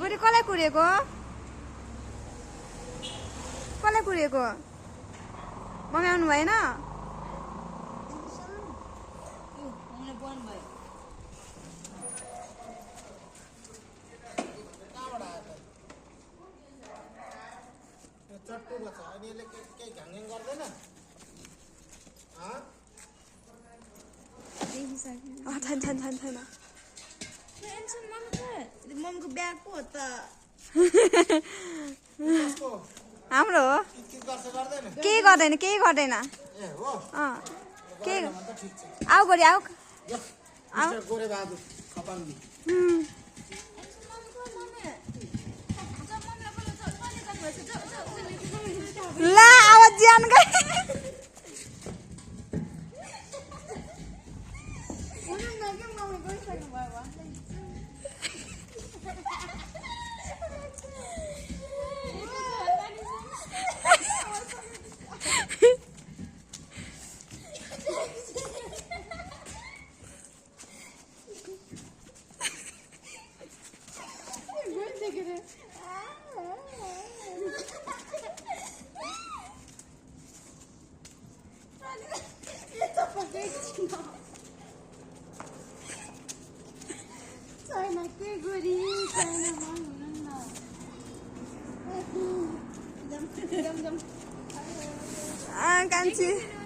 गुडी कसलाई कुरेको मम्मी आउनु भएन छैन मम्मीको ब्याग पो हो त हाम्रो हो केही गर्दैन आऊ गरी आऊ ला आवाज ज्यान गए कान्छी